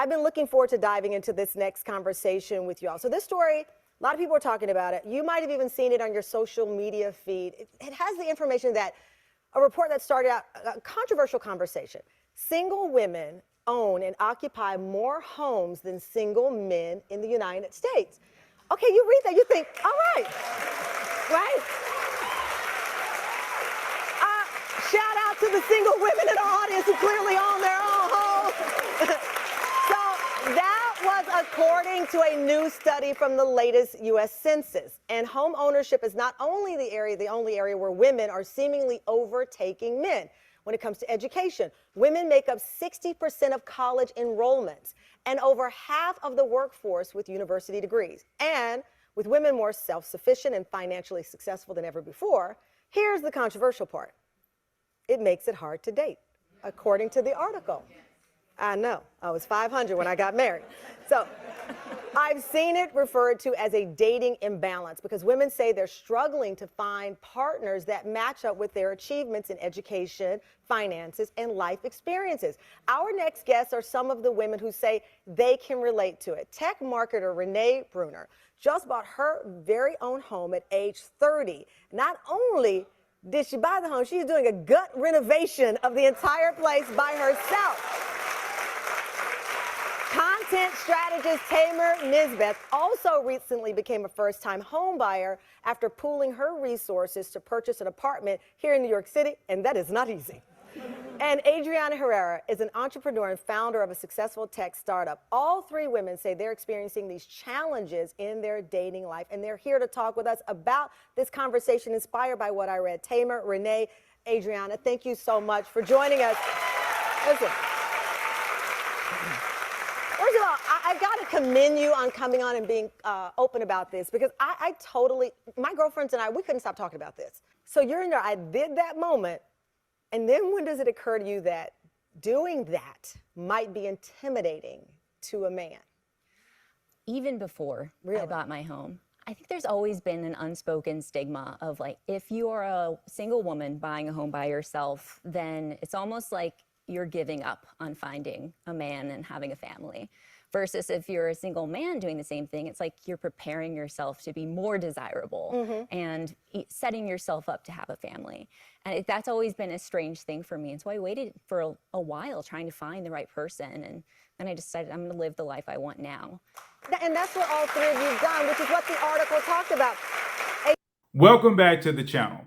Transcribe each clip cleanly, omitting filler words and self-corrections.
I've been looking forward to diving into this next conversation with you all. So this story, a lot of people are talking about it. You might have even seen it on your social media feed. It has the information that a report that started out a controversial conversation. Single women own and occupy more homes than single men in the United States. Okay, you read that, you think, all right, right? Shout out to the single women in our audience who clearly own their own homes. So that was according to a new study from the latest U.S. Census. And home ownership is not only the only area where women are seemingly overtaking men. When it comes to education, women make up 60% of college enrollments and over half of the workforce with university degrees. And with women more self-sufficient and financially successful than ever before, here's the controversial part. It makes it hard to date, according to the article. I know, I was 500 when I got married. So I've seen it referred to as a dating imbalance because women say they're struggling to find partners that match up with their achievements in education, finances, and life experiences. Our next guests are some of the women who say they can relate to it. Tech marketer Renee Bruner just bought her very own home at age 30. Not only did she buy the home, she's doing a gut renovation of the entire place by herself. Content strategist Tamer Nisbeth also recently became a first-time home buyer after pooling her resources to purchase an apartment here in New York City, and that is not easy. And Adriana Herrera is an entrepreneur and founder of a successful tech startup. All three women say they're experiencing these challenges in their dating life, and they're here to talk with us about this conversation inspired by what I read. Tamer, Renee, Adriana, thank you so much for joining us. Listen. First of all, I've got to commend you on coming on and being open about this because I totally, my girlfriends and I, we couldn't stop talking about this. So you're in there, I did that moment, and then when does it occur to you that doing that might be intimidating to a man? Even before I bought my home, I think there's always been an unspoken stigma of like, if you are a single woman buying a home by yourself, then it's almost like you're giving up on finding a man and having a family. Versus if you're a single man doing the same thing, it's like you're preparing yourself to be more desirable and setting yourself up to have a family. And that's always been a strange thing for me. And so I waited for a while trying to find the right person. And then I decided I'm gonna live the life I want now. And that's what all three of you've done, which is what the article talked about. Welcome back to the channel.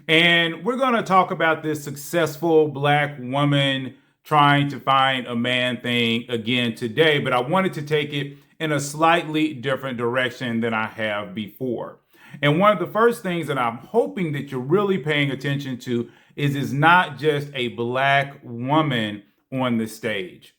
And we're going to talk about this successful Black woman trying to find a man thing again today, but I wanted to take it in a slightly different direction than I have before. And one of the first things that I'm hoping that you're really paying attention to is it's not just a Black woman on the stage.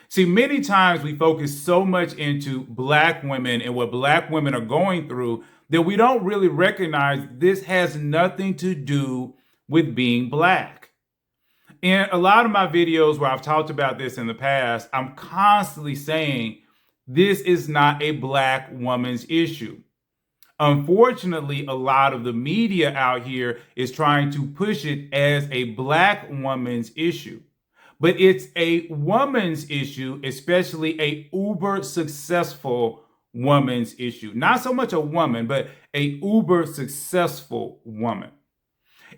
See, many times we focus so much into Black women and what Black women are going through that we don't really recognize this has nothing to do with being Black. In a lot of my videos where I've talked about this in the past, I'm constantly saying this is not a Black woman's issue. Unfortunately, a lot of the media out here is trying to push it as a Black woman's issue. But it's a woman's issue, especially a uber successful woman's issue. Not so much a woman, but a uber successful woman.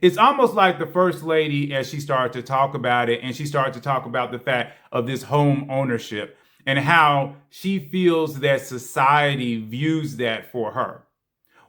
It's almost like the first lady, as she started to talk about it, and she started to talk about the fact of this home ownership and how she feels that society views that for her.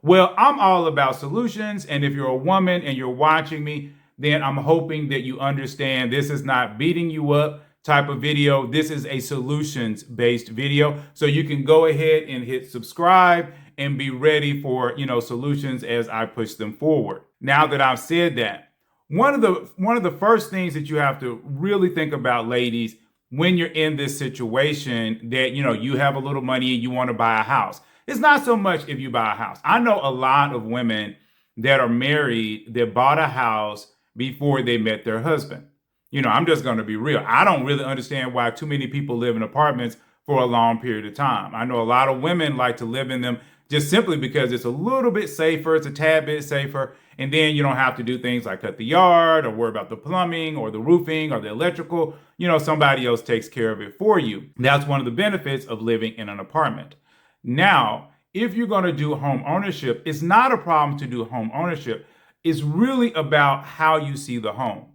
Well, I'm all about solutions. And if you're a woman and you're watching me, then I'm hoping that you understand this is not beating you up type of video. This is a solutions-based video. So you can go ahead and hit subscribe and be ready for, solutions as I push them forward. Now that I've said that, one of the first things that you have to really think about, ladies, when you're in this situation that, you have a little money and you want to buy a house. It's not so much if you buy a house. I know a lot of women that are married that bought a house before they met their husband. I'm just going to be real. I don't really understand why too many people live in apartments for a long period of time. I know a lot of women like to live in them just simply because it's a little bit safer. It's a tad bit safer. And then you don't have to do things like cut the yard or worry about the plumbing or the roofing or the electrical. Somebody else takes care of it for you. That's one of the benefits of living in an apartment. Now, if you're going to do home ownership, it's not a problem to do home ownership. It's really about how you see the home.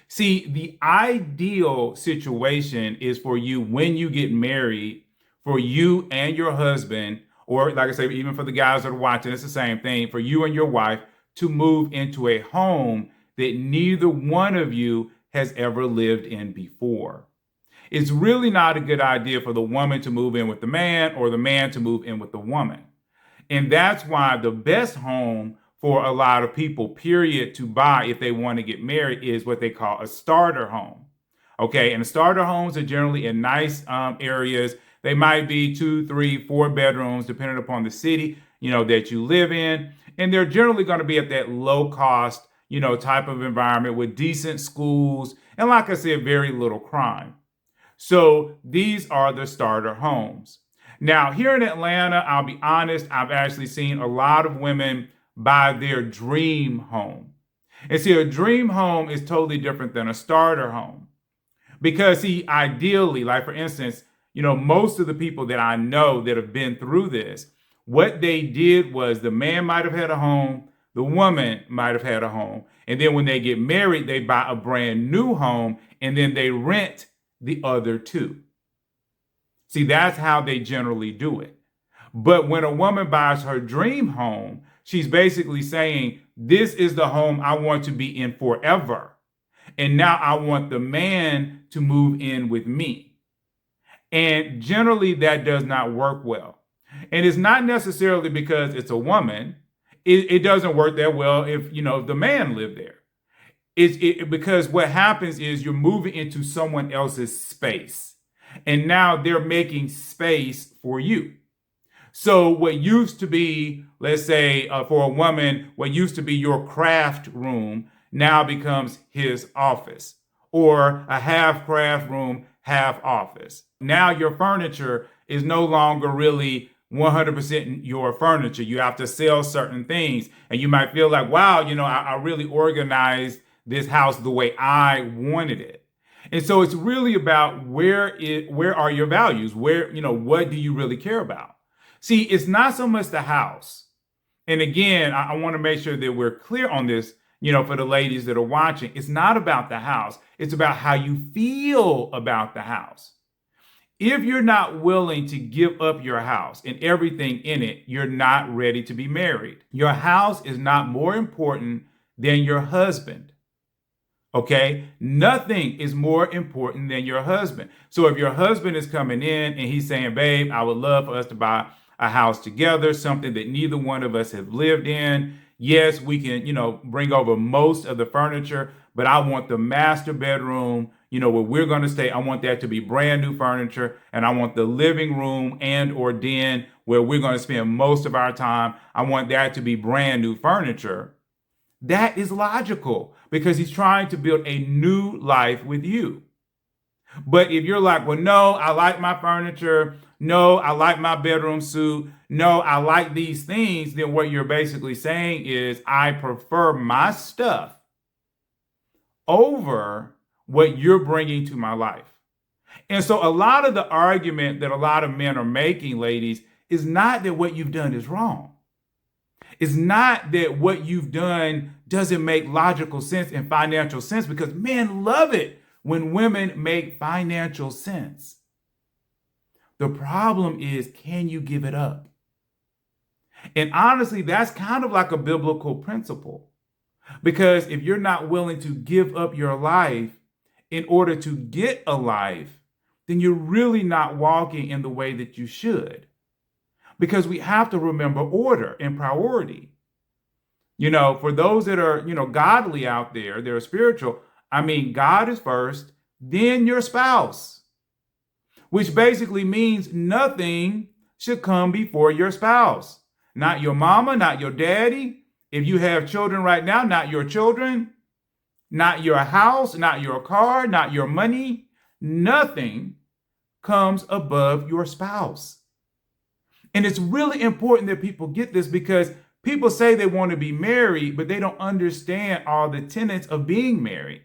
See, the ideal situation is for you when you get married, for you and your husband, or like I say, even for the guys that are watching, it's the same thing, for you and your wife to move into a home that neither one of you has ever lived in before. It's really not a good idea for the woman to move in with the man or the man to move in with the woman. And that's why the best home for a lot of people, period, to buy if they want to get married is what they call a starter home. Okay, and the starter homes are generally in nice areas. They might be 2, 3, 4 bedrooms, depending upon the city, that you live in. And they're generally going to be at that low cost, type of environment with decent schools. And like I said, very little crime. So these are the starter homes. Now, here in Atlanta, I'll be honest, I've actually seen a lot of women buy their dream home. And see, a dream home is totally different than a starter home. Because see, ideally, like for instance, most of the people that I know that have been through this, what they did was the man might have had a home, the woman might have had a home. And then when they get married, they buy a brand new home and then they rent the other two. See, that's how they generally do it. But when a woman buys her dream home, she's basically saying, this is the home I want to be in forever. And now I want the man to move in with me. And generally that does not work well. And it's not necessarily because it's a woman. It doesn't work that well if the man lived there. Because what happens is you're moving into someone else's space. And now they're making space for you. So what used to be, let's say for a woman, what used to be your craft room now becomes his office, or a half craft room, half office. Now your furniture is no longer really 100% your furniture. You have to sell certain things. And you might feel like, wow, I really organized this house the way I wanted it. And so it's really about where are your values? What do you really care about? See, it's not so much the house. And again, I want to make sure that we're clear on this, for the ladies that are watching. It's not about the house. It's about how you feel about the house. If you're not willing to give up your house and everything in it, you're not ready to be married. Your house is not more important than your husband. Okay? Nothing is more important than your husband. So if your husband is coming in and he's saying, babe, I would love for us to buy a house together, something that neither one of us have lived in. Yes, we can, bring over most of the furniture, but I want the master bedroom, where we're going to stay. I want that to be brand new furniture. And I want the living room and or den where we're going to spend most of our time. I want that to be brand new furniture. That is logical because he's trying to build a new life with you. But if you're like, well, no, I like my furniture. No, I like my bedroom suit. No, I like these things. Then what you're basically saying is I prefer my stuff over what you're bringing to my life. And so a lot of the argument that a lot of men are making, ladies, is not that what you've done is wrong. It's not that what you've done doesn't make logical sense and financial sense, because men love it when women make financial sense. The problem is, can you give it up? And honestly, that's kind of like a biblical principle. Because if you're not willing to give up your life in order to get a life, then you're really not walking in the way that you should. Because we have to remember order and priority. For those that are, godly out there, they're spiritual. God is first, then your spouse, which basically means nothing should come before your spouse. Not your mama, not your daddy. If you have children right now, not your children, not your house, not your car, not your money. Nothing comes above your spouse. And it's really important that people get this, because people say they want to be married, but they don't understand all the tenets of being married.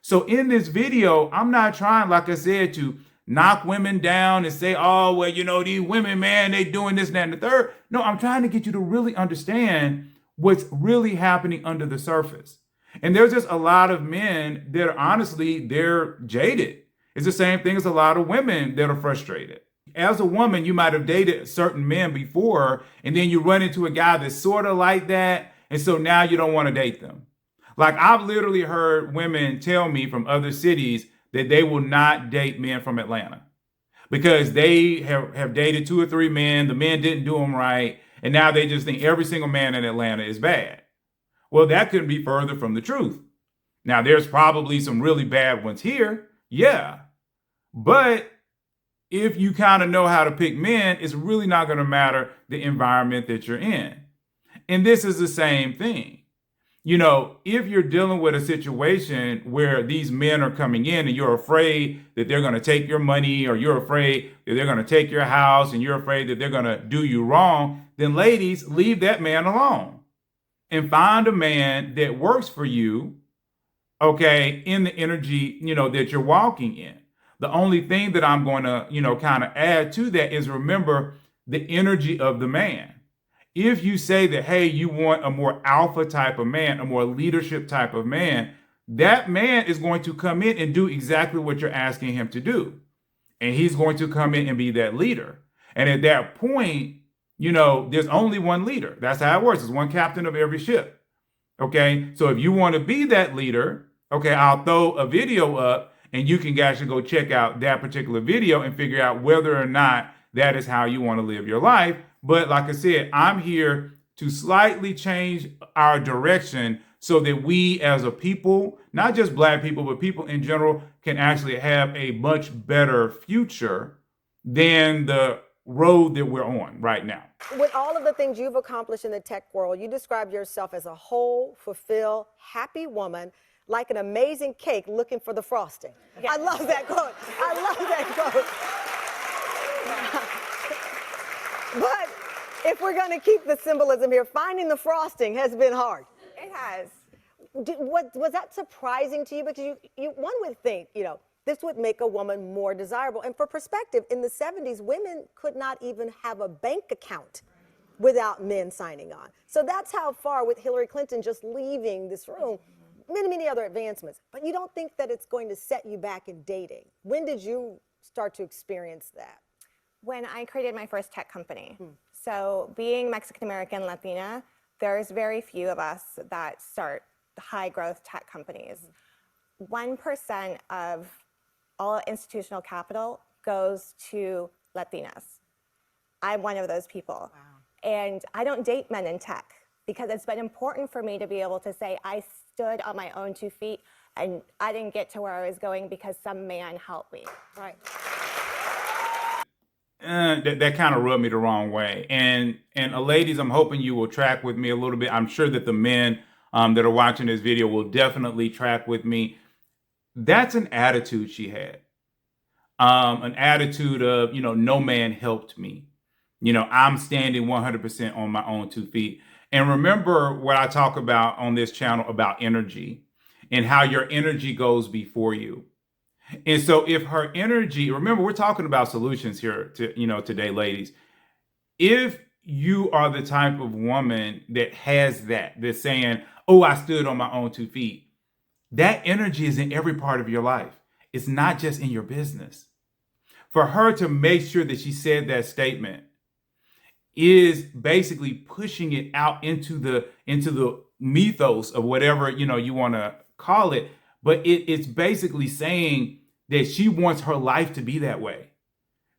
So in this video, I'm not trying, like I said, to knock women down and say, oh, well, these women, man, they doing this, that, and the third. No, I'm trying to get you to really understand what's really happening under the surface. And there's just a lot of men that are honestly, they're jaded. It's the same thing as a lot of women that are frustrated. As a woman, you might have dated certain men before, and then you run into a guy that's sort of like that. And so now you don't want to date them. Like, I've literally heard women tell me from other cities that they will not date men from Atlanta because they have dated 2 or 3 men. The men didn't do them right. And now they just think every single man in Atlanta is bad. Well, that couldn't be further from the truth. Now, there's probably some really bad ones here. Yeah. But if you kind of know how to pick men, it's really not going to matter the environment that you're in. And this is the same thing. If you're dealing with a situation where these men are coming in and you're afraid that they're going to take your money, or you're afraid that they're going to take your house, and you're afraid that they're going to do you wrong, then ladies, leave that man alone and find a man that works for you, okay, in the energy, that you're walking in. The only thing that I'm going to, kind of add to that is, remember the energy of the man. If you say that, hey, you want a more alpha type of man, a more leadership type of man, that man is going to come in and do exactly what you're asking him to do. And he's going to come in and be that leader. And at that point, there's only one leader. That's how it works. There's one captain of every ship. Okay. So if you want to be that leader, okay, I'll throw a video up and you can actually go check out that particular video and figure out whether or not that is how you want to live your life. But like I said, I'm here to slightly change our direction so that we as a people, not just Black people, but people in general, can actually have a much better future than the road that we're on right now. With all of the things you've accomplished in the tech world, you describe yourself as a whole, fulfilled, happy woman, like an amazing cake looking for the frosting. Yeah. I love that quote. I love that quote. But if we're going to keep the symbolism here, finding the frosting has been hard. It has. Was that surprising to you? Because one would think, this would make a woman more desirable. And for perspective, in the 70s, women could not even have a bank account without men signing on. So that's how far, with Hillary Clinton just leaving this room, many other advancements. But you don't think that it's going to set you back in dating. When did you start to experience that? When I created my first tech company. So being Mexican-American Latina, there's very few of us that start high growth tech companies. 1% of all institutional capital goes to Latinas. I'm one of those people. Wow. And I don't date men in tech because it's been important for me to be able to say I stood on my own 2 feet and I didn't get to where I was going because some man helped me. Right. That kind of rubbed me the wrong way. And ladies, I'm hoping you will track with me a little bit. I'm sure that the men that are watching this video will definitely track with me. That's an attitude she had. An attitude of, no man helped me. I'm standing 100% on my own 2 feet. And remember what I talk about on this channel about energy and how your energy goes before you. And so if her energy, remember, we're talking about solutions here today, ladies. If you are the type of woman that has that's saying, oh, I stood on my own 2 feet, that energy is in every part of your life. It's not just in your business. For her to make sure that she said that statement is basically pushing it out into the mythos of whatever, you want to call it. But it's basically saying that she wants her life to be that way.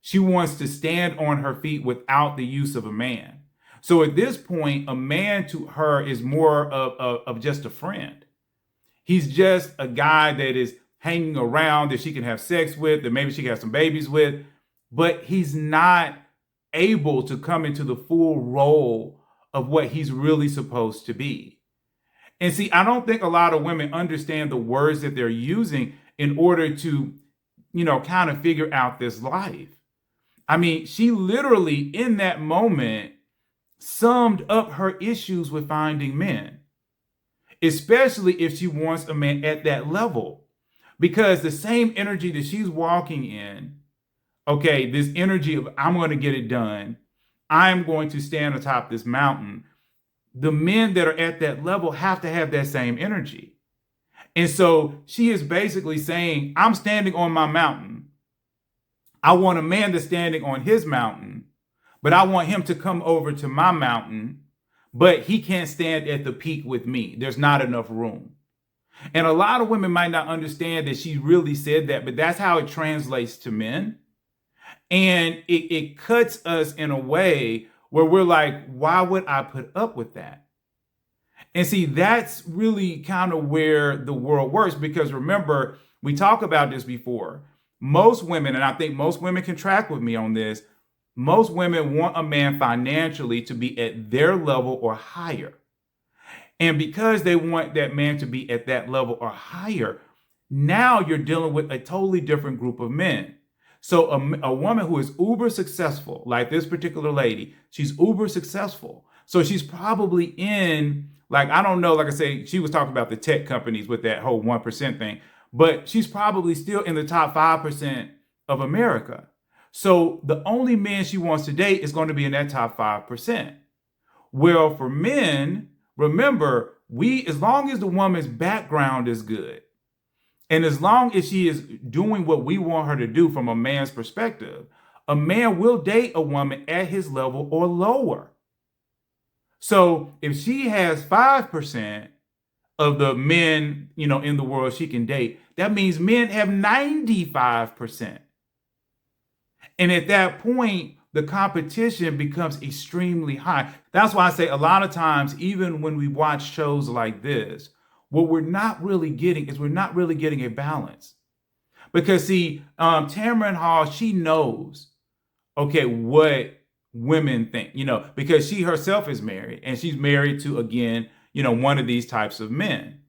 She wants to stand on her feet without the use of a man. So at this point, a man to her is more of just a friend. He's just a guy that is hanging around that she can have sex with, that maybe she can have some babies with, but he's not able to come into the full role of what he's really supposed to be. And see, I don't think a lot of women understand the words that they're using in order to, kind of figure out this life. I mean, she literally in that moment summed up her issues with finding men, especially if she wants a man at that level. Because the same energy that she's walking in, okay, this energy of I'm going to get it done, I'm going to stand atop this mountain, the men that are at that level have to have that same energy. And so she is basically saying, I'm standing on my mountain. I want a man that's standing on his mountain, but I want him to come over to my mountain, but he can't stand at the peak with me. There's not enough room. And a lot of women might not understand that she really said that, but that's how it translates to men. And it cuts us in a way where we're like, why would I put up with that? And see, that's really kind of where the world works, because remember, we talked about this before. Most women, and I think most women can track with me on this, most women want a man financially to be at their level or higher. And because they want that man to be at that level or higher, now you're dealing with a totally different group of men. So a woman who is uber successful, like this particular lady, she's uber successful. So she's probably in, like, I don't know, like I say, she was talking about the tech companies with that whole 1% thing, but she's probably still in the top 5% of America. So the only man she wants to date is going to be in that top 5%. Well, for men, remember, as long as the woman's background is good, and as long as she is doing what we want her to do from a man's perspective, a man will date a woman at his level or lower. So if she has 5% of the men, in the world she can date, that means men have 95%. And at that point, the competition becomes extremely high. That's why I say a lot of times, even when we watch shows like this, what we're not really getting is we're not really getting a balance. Because see, Tamron Hall, she knows, okay, what women think, because she herself is married and she's married to, again, one of these types of men.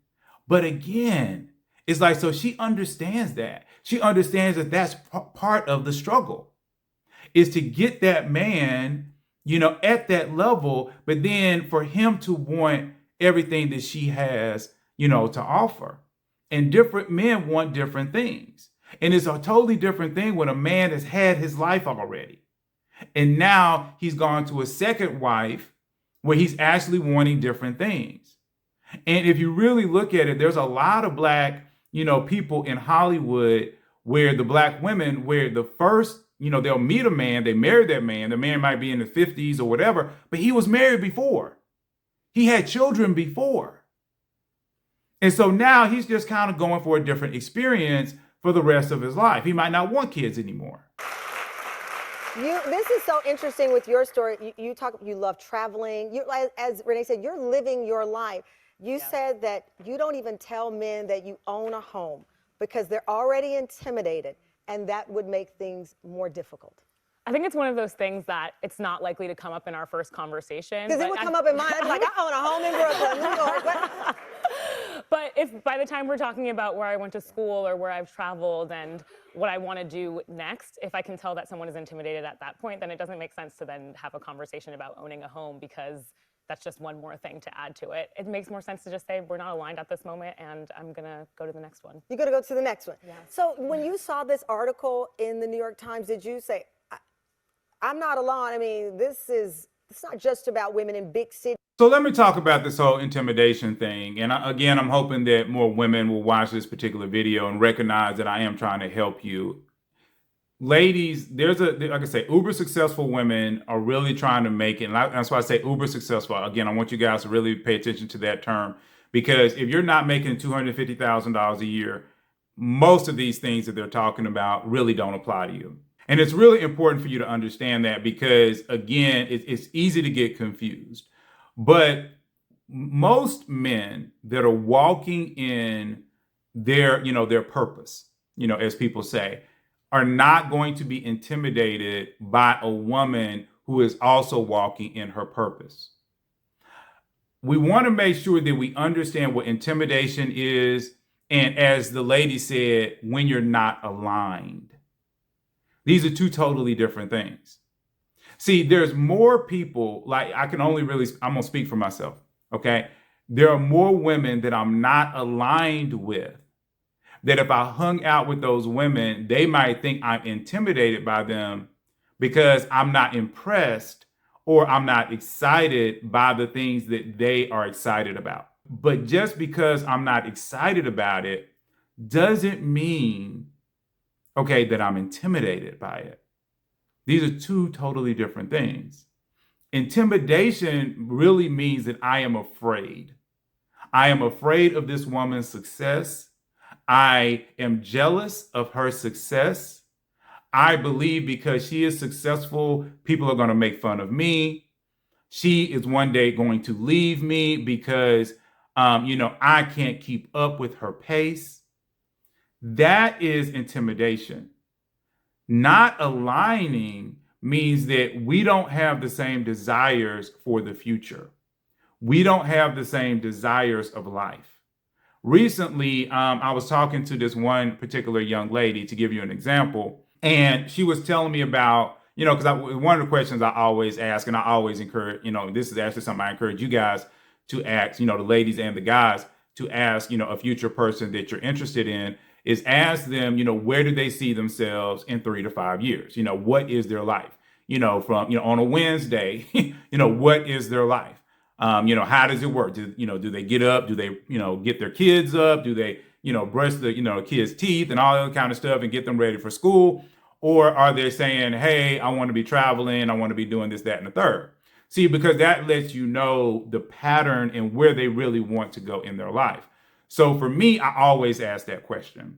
But again, it's like, so she understands that. She understands that that's part of the struggle, is to get that man, at that level, but then for him to want everything that she has, to offer. And different men want different things. And it's a totally different thing when a man has had his life already. And now he's gone to a second wife where he's actually wanting different things. And if you really look at it, there's a lot of black, people in Hollywood where the black women, where the first, they'll meet a man, they marry that man. The man might be in the 50s or whatever, but he was married before. He had children before. And so now he's just kind of going for a different experience for the rest of his life. He might not want kids anymore. This is so interesting with your story. You love traveling. As Renee said, you're living your life. You said that you don't even tell men that you own a home because they're already intimidated, and that would make things more difficult. I think it's one of those things that it's not likely to come up in our first conversation. Because it would come up in mine. I'd be like, I own a home in Brooklyn, New York. But if by the time we're talking about where I went to school or where I've traveled and what I want to do next, if I can tell that someone is intimidated at that point, then it doesn't make sense to then have a conversation about owning a home, because that's just one more thing to add to it. It makes more sense to just say, we're not aligned at this moment, and I'm going to go to the next one. You're going to go to the next one. Yeah. So when you saw this article in the New York Times, did you say, I'm not alone? I mean, it's not just about women in big cities. So let me talk about this whole intimidation thing. And again, I'm hoping that more women will watch this particular video and recognize that I am trying to help you. Ladies, like I say, uber successful women are really trying to make it. And that's why I say uber successful. Again, I want you guys to really pay attention to that term, because if you're not making $250,000 a year, most of these things that they're talking about really don't apply to you. And it's really important for you to understand that, because again, it's easy to get confused. But most men that are walking in their purpose, as people say, are not going to be intimidated by a woman who is also walking in her purpose. We want to make sure that we understand what intimidation is, and as the lady said, when you're not aligned. These are two totally different things. See, there's more people, like I'm going to speak for myself, okay? There are more women that I'm not aligned with, that if I hung out with those women, they might think I'm intimidated by them because I'm not impressed or I'm not excited by the things that they are excited about. But just because I'm not excited about it doesn't mean, okay, that I'm intimidated by it. These are two totally different things. Intimidation really means that I am afraid. I am afraid of this woman's success. I am jealous of her success. I believe because she is successful, people are going to make fun of me. She is one day going to leave me because, I can't keep up with her pace. That is intimidation. Not aligning means that we don't have the same desires for the future. We don't have the same desires of life. Recently, I was talking to this one particular young lady, to give you an example, and she was telling me about, because one of the questions I always ask, and I always encourage, this is actually something I encourage you guys to ask, the ladies and the guys to ask, a future person that you're interested in, is ask them, where do they see themselves in 3 to 5 years? What is their life? From, on a Wednesday, what is their life? How does it work? Do they get up? Do they, get their kids up? Do they, brush the, kids' teeth and all that kind of stuff and get them ready for school? Or are they saying, hey, I want to be traveling. I want to be doing this, that, and the third. See, because that lets you know the pattern and where they really want to go in their life. So for me, I always ask that question.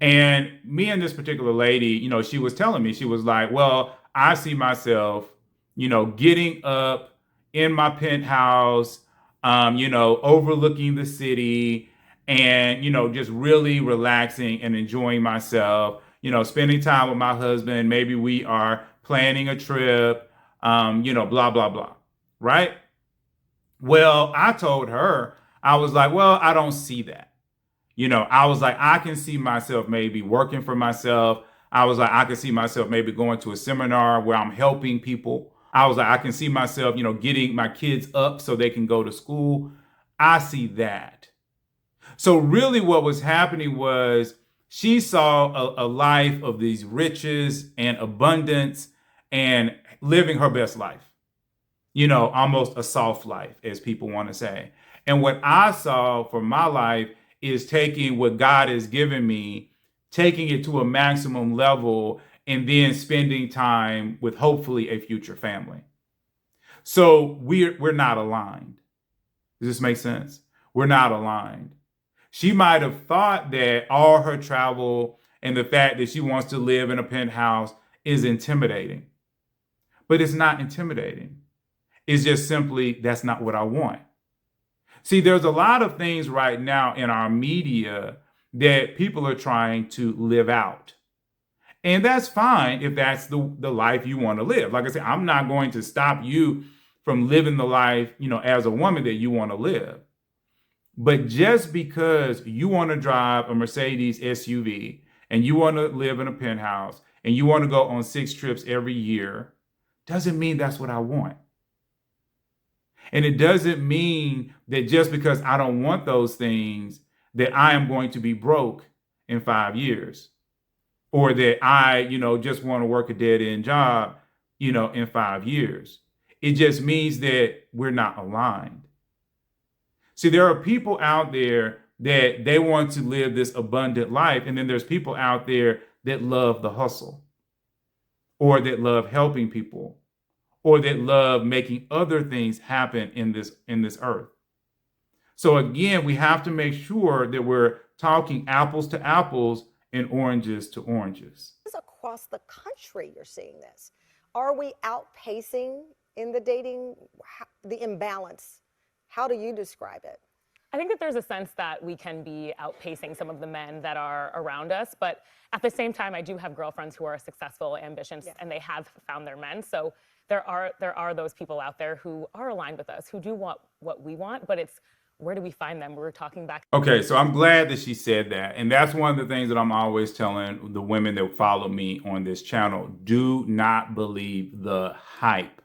And me and this particular lady, she was telling me, she was like, well, I see myself, getting up in my penthouse, overlooking the city and, just really relaxing and enjoying myself, spending time with my husband. Maybe we are planning a trip, blah, blah, blah. Right? Well, I told her, I was like, well, I don't see that. I was like, I can see myself maybe working for myself. I was like, I can see myself maybe going to a seminar where I'm helping people. I was like, I can see myself, getting my kids up so they can go to school. I see that. So really what was happening was she saw a life of these riches and abundance and living her best life. Almost a soft life, as people want to say. And what I saw for my life is taking what God has given me, taking it to a maximum level, and then spending time with hopefully a future family. So we're not aligned. Does this make sense? We're not aligned. She might have thought that all her travel and the fact that she wants to live in a penthouse is intimidating. But it's not intimidating. It's just simply, that's not what I want. See, there's a lot of things right now in our media that people are trying to live out. And that's fine if that's the life you want to live. Like I said, I'm not going to stop you from living the life, as a woman that you want to live. But just because you want to drive a Mercedes SUV and you want to live in a penthouse and you want to go on 6 trips every year, doesn't mean that's what I want. And it doesn't mean that just because I don't want those things, that I am going to be broke in 5 years, or that I, just want to work a dead-end job, in 5 years. It just means that we're not aligned. See, there are people out there that they want to live this abundant life. And then there's people out there that love the hustle, or that love helping people, or that love making other things happen in this earth. So again, we have to make sure that we're talking apples to apples and oranges to oranges. Across the country, you're seeing this. Are we outpacing in the dating, the imbalance? How do you describe it? I think that there's a sense that we can be outpacing some of the men that are around us, but at the same time, I do have girlfriends who are successful, ambitious, and they have found their men. So there are those people out there who are aligned with us, who do want what we want, but it's where do we find them? We're talking back. Okay, so I'm glad that she said that. And that's one of the things that I'm always telling the women that follow me on this channel. Do not believe the hype.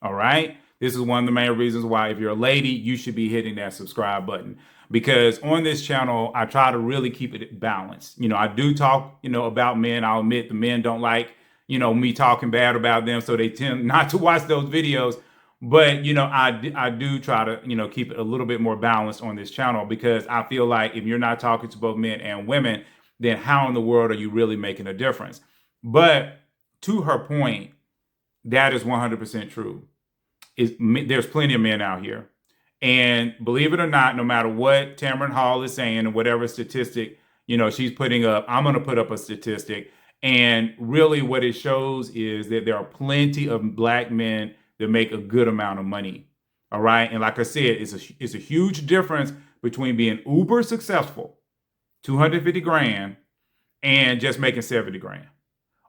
All right? This is one of the main reasons why, if you're a lady, you should be hitting that subscribe button. Because on this channel, I try to really keep it balanced. I do talk, about men. I'll admit the men don't like, me talking bad about them. So they tend not to watch those videos. But, I do try to, keep it a little bit more balanced on this channel, because I feel like if you're not talking to both men and women, then how in the world are you really making a difference? But to her point, that is 100% true. There's plenty of men out here. And believe it or not, no matter what Tamron Hall is saying and whatever statistic, she's putting up, I'm going to put up a statistic. And really what it shows is that there are plenty of black men that make a good amount of money. All right. And like I said, it's a huge difference between being uber successful, 250 grand, and just making 70 grand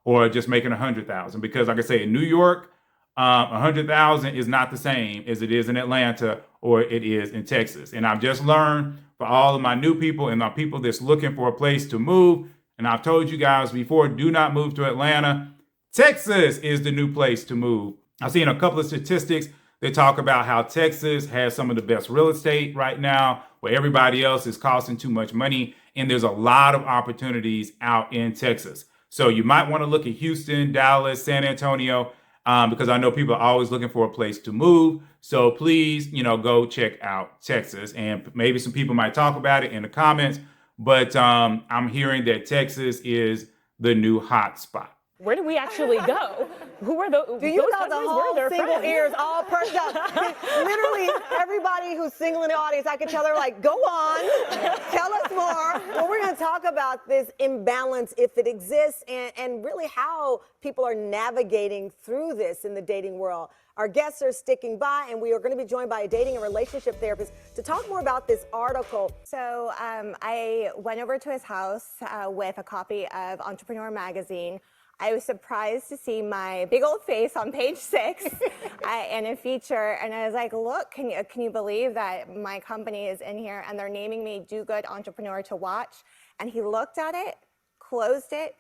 or just making 100,000. Because like I say, in New York, 100,000 is not the same as it is in Atlanta or it is in Texas. And I've just learned, for all of my new people and my people that's looking for a place to move, and I've told you guys before, do not move to Atlanta. Texas is the new place to move. I've seen a couple of statistics that talk about how Texas has some of the best real estate right now, where everybody else is costing too much money. And there's a lot of opportunities out in Texas. So you might want to look at Houston, Dallas, San Antonio, because I know people are always looking for a place to move. So please, go check out Texas. And maybe some people might talk about it in the comments, but I'm hearing that Texas is the new hot spot. Where do we actually go? Who are those? Do you know the husbands? whole Where are their single friends? ears all perked up? Literally, everybody who's single in the audience, I can tell they're like, go on, tell us more. Well, we're going to talk about this imbalance, if it exists, and really how people are navigating through this in the dating world. Our guests are sticking by, and we are going to be joined by a dating and relationship therapist to talk more about this article. So I went over to his house with a copy of Entrepreneur magazine. I was surprised to see my big old face on page 6 in a feature. And I was like, look, can you believe that my company is in here and they're naming me Do Good Entrepreneur to Watch? And he looked at it, closed it,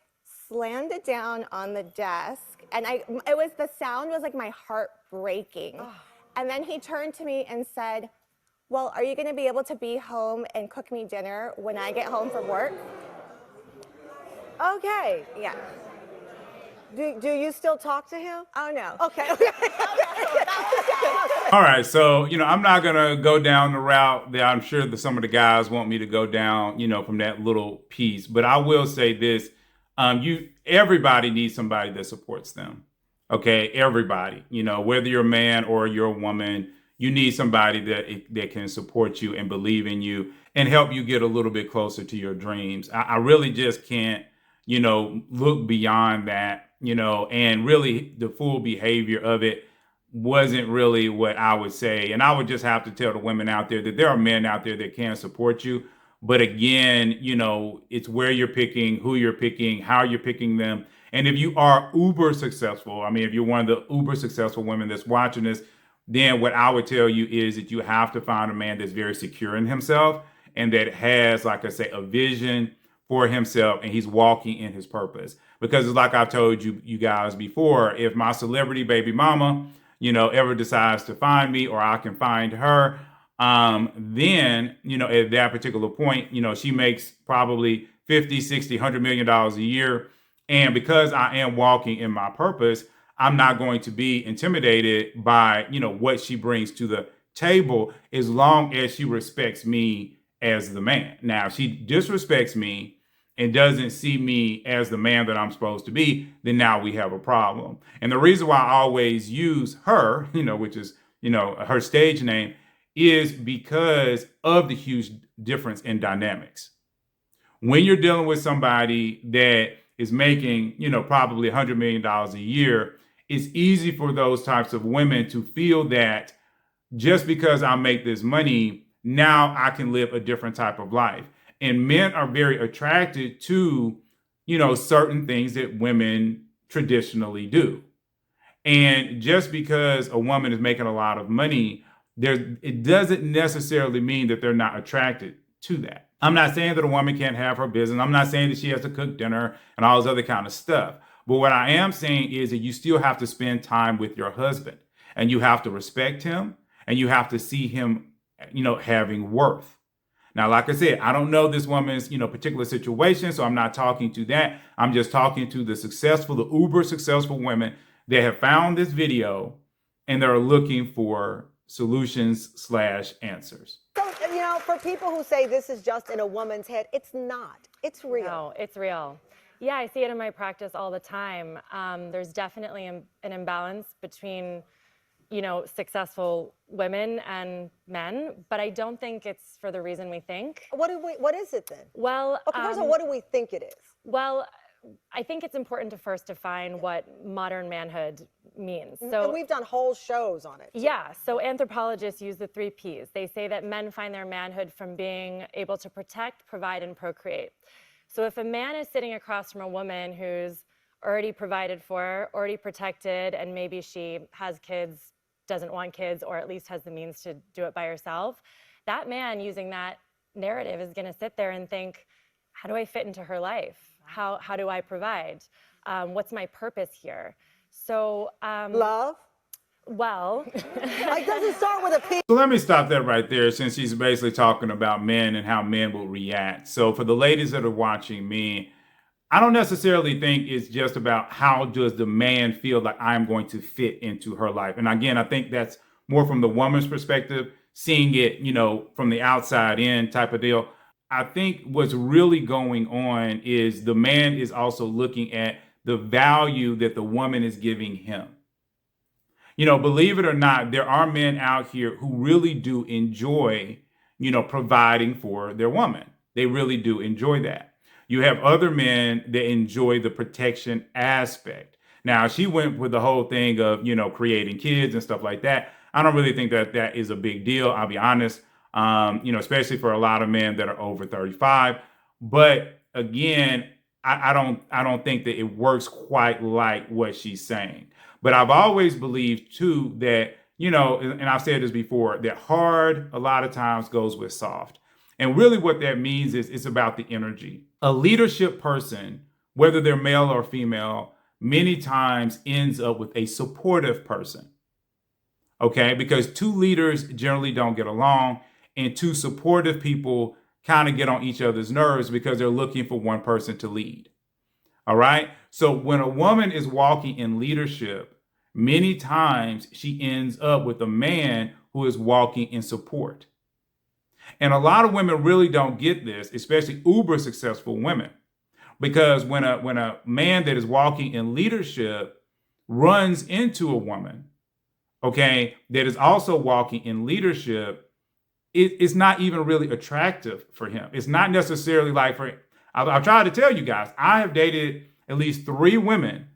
slammed it down on the desk. And the sound was like my heart breaking. Oh. And then he turned to me and said, well, are you going to be able to be home and cook me dinner when I get home from work? Okay. Yeah. Do you still talk to him? Oh, no. Okay. All right. So, I'm not going to go down the route that I'm sure that some of the guys want me to go down, from that little piece. But I will say this. Everybody needs somebody that supports them. Okay. Everybody, whether you're a man or you're a woman, you need somebody that can support you and believe in you and help you get a little bit closer to your dreams. I really just can't, look beyond that. And really the full behavior of it wasn't really what I would say. And I would just have to tell the women out there that there are men out there that can support you. But again, it's where you're picking, who you're picking, how you're picking them. And if you are uber successful, if you're one of the uber successful women that's watching this, then what I would tell you is that you have to find a man that's very secure in himself and that has, like I say, a vision for himself, and he's walking in his purpose. Because it's like I've told you guys before, if my celebrity baby mama, ever decides to find me or I can find her, then, at that particular point, she makes probably 50, 60, $100 million a year. And because I am walking in my purpose, I'm not going to be intimidated by, what she brings to the table, as long as she respects me as the man. Now, if she disrespects me and doesn't see me as the man that I'm supposed to be, then now we have a problem. And the reason why I always use her, which is, her stage name, is because of the huge difference in dynamics. When you're dealing with somebody that is making, probably $100 million a year, it's easy for those types of women to feel that just because I make this money, now I can live a different type of life. And men are very attracted to, certain things that women traditionally do. And just because a woman is making a lot of money it doesn't necessarily mean that they're not attracted to that. I'm not saying that a woman can't have her business. I'm not saying that she has to cook dinner and all this other kind of stuff. But what I am saying is that you still have to spend time with your husband, and you have to respect him, and you have to see him, having worth. Now, like I said, I don't know this woman's, particular situation, so I'm not talking to that. I'm just talking to the uber successful women that have found this video and they're looking for solutions/answers. So, for people who say this is just in a woman's head, it's not. It's real. No, it's real. Yeah, I see it in my practice all the time. There's definitely an imbalance between, successful women and men, but I don't think it's for the reason we think. What is it then? Well, okay, first of all, what do we think it is? Well, I think it's important to first define what modern manhood means. So, and we've done whole shows on it. Yeah, so anthropologists use the 3 Ps. They say that men find their manhood from being able to protect, provide, and procreate. So if a man is sitting across from a woman who's already provided for, already protected, and maybe she has kids, doesn't want kids, or at least has the means to do it by herself, that man using that narrative is going to sit there and think, how do I fit into her life? How do I provide? What's my purpose here? So love? Well, it doesn't start with a P. So let me stop that right there, since she's basically talking about men and how men will react. So for the ladies that are watching me, I don't necessarily think it's just about how does the man feel like I'm going to fit into her life. And again, I think that's more from the woman's perspective, seeing it, from the outside in type of deal. I think what's really going on is the man is also looking at the value that the woman is giving him. Believe it or not, there are men out here who really do enjoy, providing for their woman. They really do enjoy that. You have other men that enjoy the protection aspect. Now, she went with the whole thing of, creating kids and stuff like that. I don't really think that that is a big deal. I'll be honest, especially for a lot of men that are over 35. But again, I don't think that it works quite like what she's saying. But I've always believed too that, and I've said this before, that hard a lot of times goes with soft. And really what that means is it's about the energy. A leadership person, whether they're male or female, many times ends up with a supportive person. Okay, because 2 leaders generally don't get along, and 2 supportive people kind of get on each other's nerves because they're looking for one person to lead. All right. So when a woman is walking in leadership, many times she ends up with a man who is walking in support. And a lot of women really don't get this, especially uber successful women, because when a man that is walking in leadership runs into a woman, okay, that is also walking in leadership, it's not even really attractive for him. It's not necessarily like I've tried to tell you guys, I have dated at least 3 women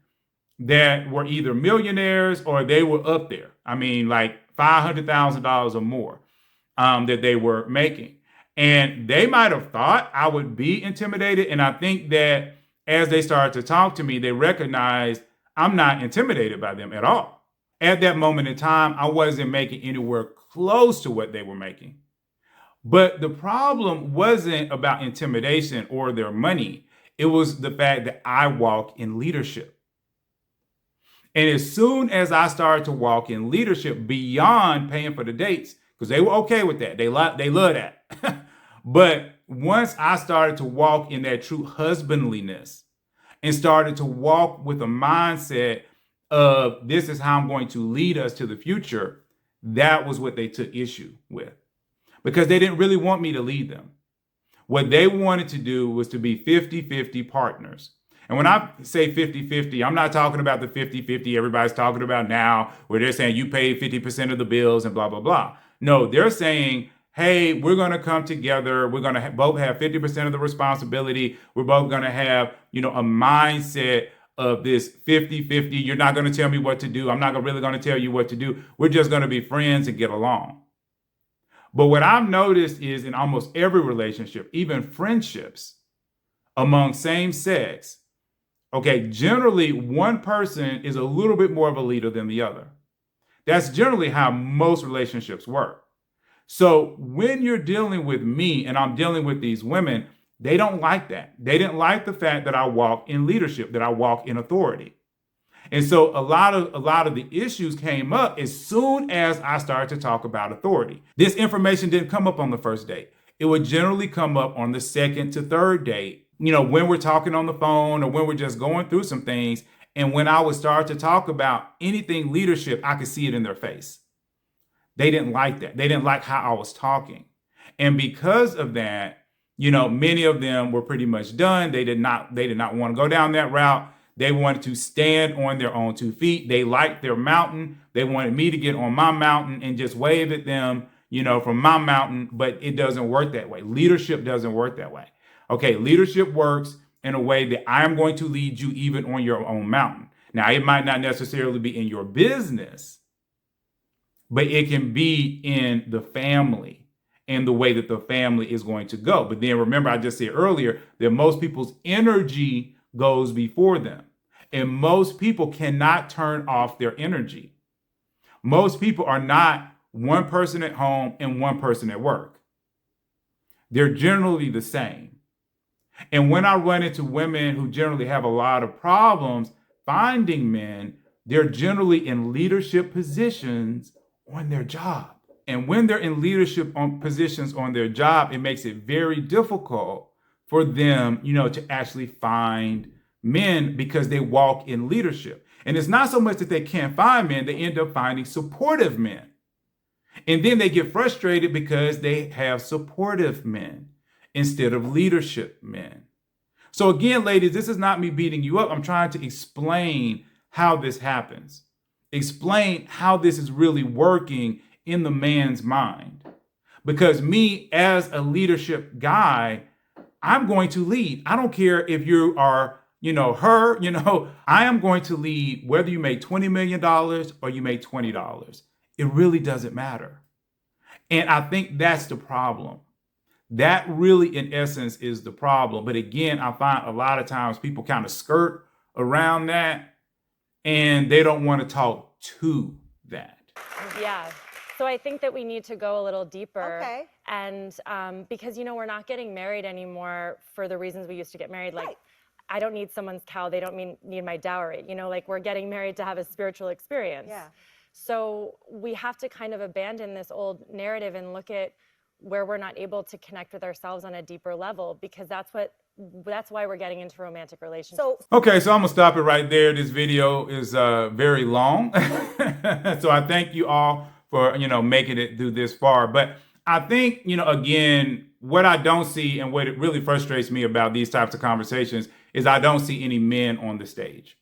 that were either millionaires or they were up there. I mean, like $500,000 or more that they were making. And they might have thought I would be intimidated. And I think that as they started to talk to me, they recognized I'm not intimidated by them at all. At that moment in time, I wasn't making anywhere close to what they were making. But the problem wasn't about intimidation or their money. It was the fact that I walk in leadership. And as soon as I started to walk in leadership beyond paying for the dates, because they were okay with that. They love that. But once I started to walk in that true husbandliness and started to walk with a mindset of this is how I'm going to lead us to the future, that was what they took issue with. Because they didn't really want me to lead them. What they wanted to do was to be 50-50 partners. And when I say 50-50, I'm not talking about the 50-50 everybody's talking about now, where they're saying you pay 50% of the bills and blah, blah, blah. No, they're saying, hey, we're going to come together. We're going to both have 50% of the responsibility. We're both going to have, a mindset of this 50-50. You're not going to tell me what to do. I'm not really going to tell you what to do. We're just going to be friends and get along. But what I've noticed is in almost every relationship, even friendships among same sex, okay, generally one person is a little bit more of a leader than the other. That's generally how most relationships work. So when you're dealing with me and I'm dealing with these women, they don't like that. They didn't like the fact that I walk in leadership, that I walk in authority. And so a lot of the issues came up as soon as I started to talk about authority. This information didn't come up on the first date. It would generally come up on the second to third date, when we're talking on the phone or when we're just going through some things. And when I would start to talk about anything leadership, I could see it in their face. They didn't like that. They didn't like how I was talking. And because of that, many of them were pretty much done. They did not want to go down that route. They wanted to stand on their own 2 feet. They liked their mountain. They wanted me to get on my mountain and just wave at them, from my mountain. But it doesn't work that way. Leadership doesn't work that way. Okay, leadership works in a way that I'm going to lead you even on your own mountain. Now, it might not necessarily be in your business, but it can be in the family and the way that the family is going to go. But then remember, I just said earlier that most people's energy goes before them. And most people cannot turn off their energy. Most people are not one person at home and one person at work. They're generally the same. And when I run into women who generally have a lot of problems finding men, they're generally in leadership positions on their job. And when they're in leadership positions on their job, it makes it very difficult for them, to actually find men because they walk in leadership. And it's not so much that they can't find men, they end up finding supportive men. And then they get frustrated because they have supportive men instead of leadership men. So again, ladies, this is not me beating you up. I'm trying to explain how this happens. Explain how this is really working in the man's mind. Because me as a leadership guy, I'm going to lead. I don't care if you are, her, I am going to lead whether you make $20 million or you make $20. It really doesn't matter. And I think that's the problem. That really, in essence, is the problem. But again, I find a lot of times people kind of skirt around that and they don't want to talk to that. Yeah. So I think that we need to go a little deeper. Okay. And because, we're not getting married anymore for the reasons we used to get married. Like, Right. I don't need someone's cow. They don't need my dowry. We're getting married to have a spiritual experience. Yeah. So we have to kind of abandon this old narrative and look at where we're not able to connect with ourselves on a deeper level, because that's why we're getting into romantic relationships. Okay, so I'm gonna stop it right there. This video is very long. So I thank you all for, making it through this far. But I think, again, what I don't see and what it really frustrates me about these types of conversations is I don't see any men on the stage.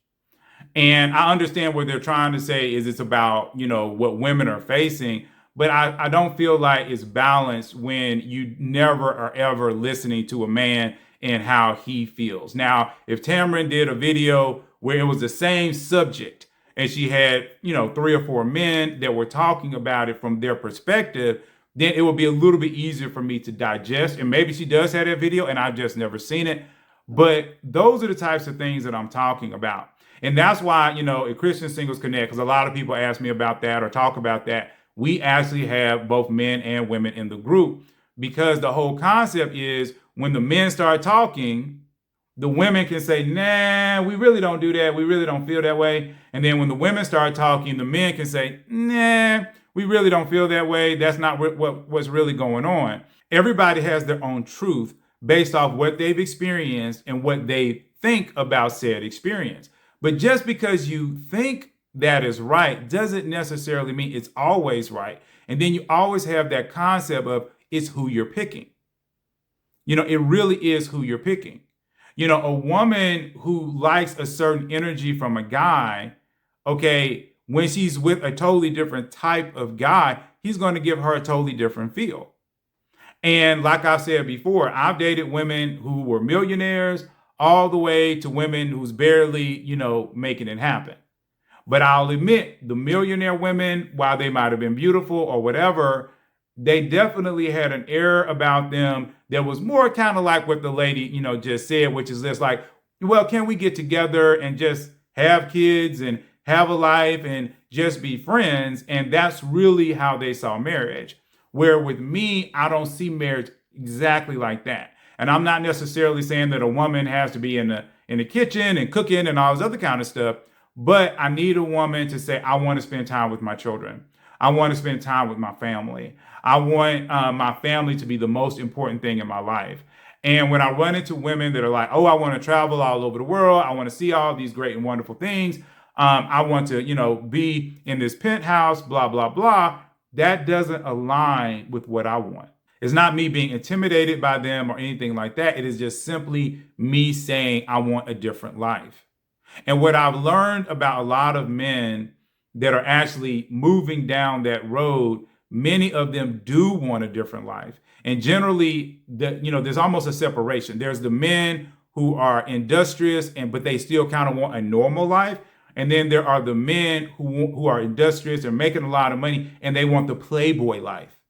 And I understand what they're trying to say is it's about, what women are facing. But I don't feel like it's balanced when you never are ever listening to a man and how he feels. Now, if Tamron did a video where it was the same subject and she had, 3 or 4 men that were talking about it from their perspective, then it would be a little bit easier for me to digest. And maybe she does have that video and I've just never seen it. But those are the types of things that I'm talking about. And that's why, at Christian Singles Connect, because a lot of people ask me about that or talk about that, we actually have both men and women in the group, because the whole concept is when the men start talking, the women can say, nah, we really don't do that. We really don't feel that way. And then when the women start talking, the men can say, nah, we really don't feel that way. That's not what's really going on. Everybody has their own truth based off what they've experienced and what they think about said experience. But just because you think that is right doesn't necessarily mean it's always right. And then you always have that concept of it's who you're picking. It really is who you're picking. A woman who likes a certain energy from a guy, okay, when she's with a totally different type of guy, he's going to give her a totally different feel. And like I said before, I've dated women who were millionaires all the way to women who's barely, making it happen. But I'll admit, the millionaire women, while they might have been beautiful or whatever, they definitely had an air about them that was more kind of like what the lady, just said, which is just like, well, can we get together and just have kids and have a life and just be friends. And that's really how they saw marriage. Where with me, I don't see marriage exactly like that. And I'm not necessarily saying that a woman has to be in the kitchen and cooking and all this other kind of stuff. But I need a woman to say, I want to spend time with my children. I want to spend time with my family. I want my family to be the most important thing in my life. And when I run into women that are like, oh, I want to travel all over the world. I want to see all these great and wonderful things. I want to, be in this penthouse, blah, blah, blah. That doesn't align with what I want. It's not me being intimidated by them or anything like that. It is just simply me saying I want a different life. And what I've learned about a lot of men that are actually moving down that road, many of them do want a different life. And generally, there's almost a separation. There's the men who are industrious, but they still kind of want a normal life. And then there are the men who are industrious, they're making a lot of money, and they want the playboy life.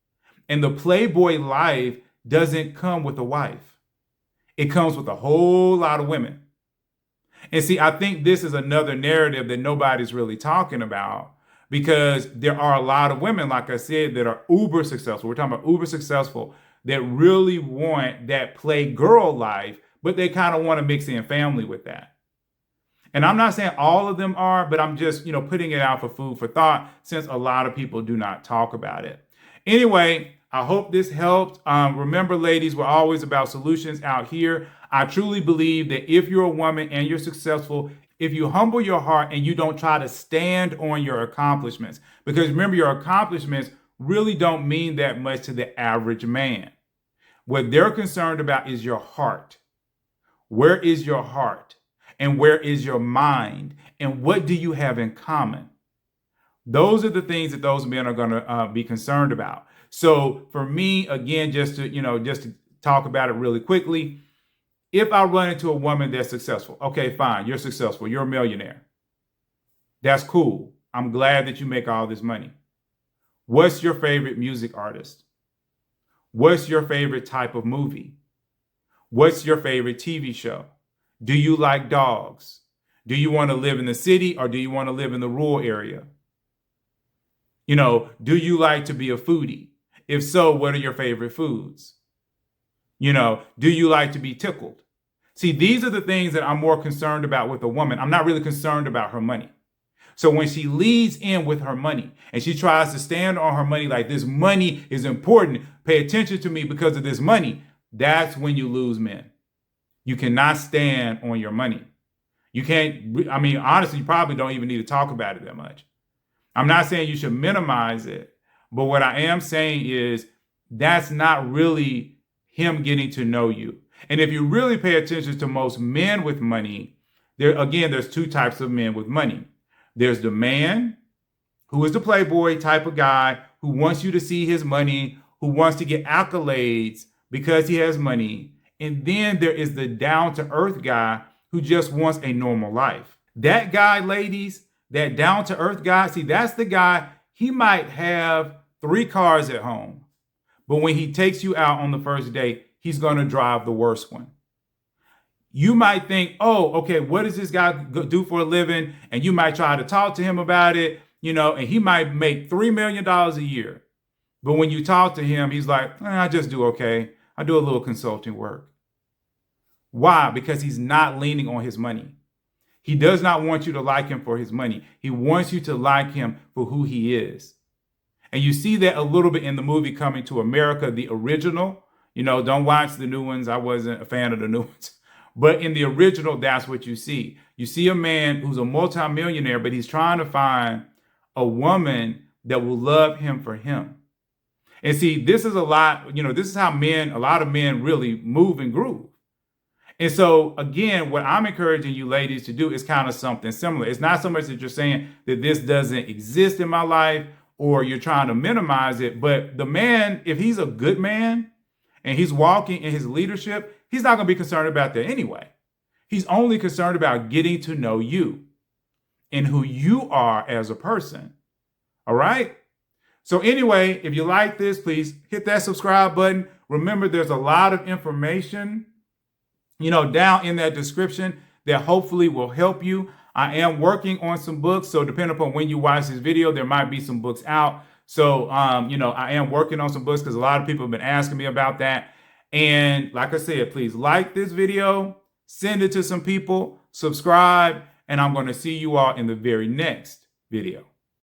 And the playboy life doesn't come with a wife. It comes with a whole lot of women. And see, I think this is another narrative that nobody's really talking about, because there are a lot of women, like I said, that are uber successful. We're talking about uber successful that really want that play girl life, but they kind of want to mix in family with that. And I'm not saying all of them are, but I'm just, putting it out for food for thought, since a lot of people do not talk about it. Anyway, I hope this helped. Remember, ladies, we're always about solutions out here. I truly believe that if you're a woman and you're successful, if you humble your heart and you don't try to stand on your accomplishments, because remember, your accomplishments really don't mean that much to the average man. What they're concerned about is your heart. Where is your heart? And where is your mind? And what do you have in common? Those are the things that those men are going to be concerned about. So for me, again, just to talk about it really quickly, if I run into a woman that's successful, okay, fine, you're successful, you're a millionaire. That's cool. I'm glad that you make all this money. What's your favorite music artist? What's your favorite type of movie? What's your favorite TV show? Do you like dogs? Do you want to live in the city or do you want to live in the rural area? Do you like to be a foodie? If so, what are your favorite foods? Do you like to be tickled? See, these are the things that I'm more concerned about with a woman. I'm not really concerned about her money. So when she leads in with her money and she tries to stand on her money like this money is important, pay attention to me because of this money, that's when you lose men. You cannot stand on your money. You can't, honestly, you probably don't even need to talk about it that much. I'm not saying you should minimize it, but what I am saying is that's not really him getting to know you. And if you really pay attention to most men with money, there's two types of men with money. There's the man who is the playboy type of guy who wants you to see his money, who wants to get accolades because he has money. And then there is the down-to-earth guy who just wants a normal life. That guy, ladies, that down-to-earth guy, see, that's the guy, he might have 3 cars at home. But when he takes you out on the first date, he's going to drive the worst one. You might think, oh, okay, what does this guy do for a living? And you might try to talk to him about it, and he might make $3 million a year. But when you talk to him, he's like, I just do okay. I do a little consulting work. Why? Because he's not leaning on his money. He does not want you to like him for his money. He wants you to like him for who he is. And you see that a little bit in the movie Coming to America, the original. Don't watch the new ones. I wasn't a fan of the new ones. But in the original, that's what you see. You see a man who's a multimillionaire, but he's trying to find a woman that will love him for him. And see, this is this is how a lot of men really move and groove. And so, again, what I'm encouraging you ladies to do is kind of something similar. It's not so much that you're saying that this doesn't exist in my life or you're trying to minimize it. But the man, if he's a good man and he's walking in his leadership, he's not going to be concerned about that anyway. He's only concerned about getting to know you and who you are as a person. All right? So anyway, if you like this, please hit that subscribe button. Remember, there's a lot of information, down in that description that hopefully will help you. I am working on some books. So depending upon when you watch this video, there might be some books out. So, you know, I am working on some books because a lot of people have been asking me about that. And like I said, please like this video, send it to some people, subscribe, and I'm going to see you all in the very next video.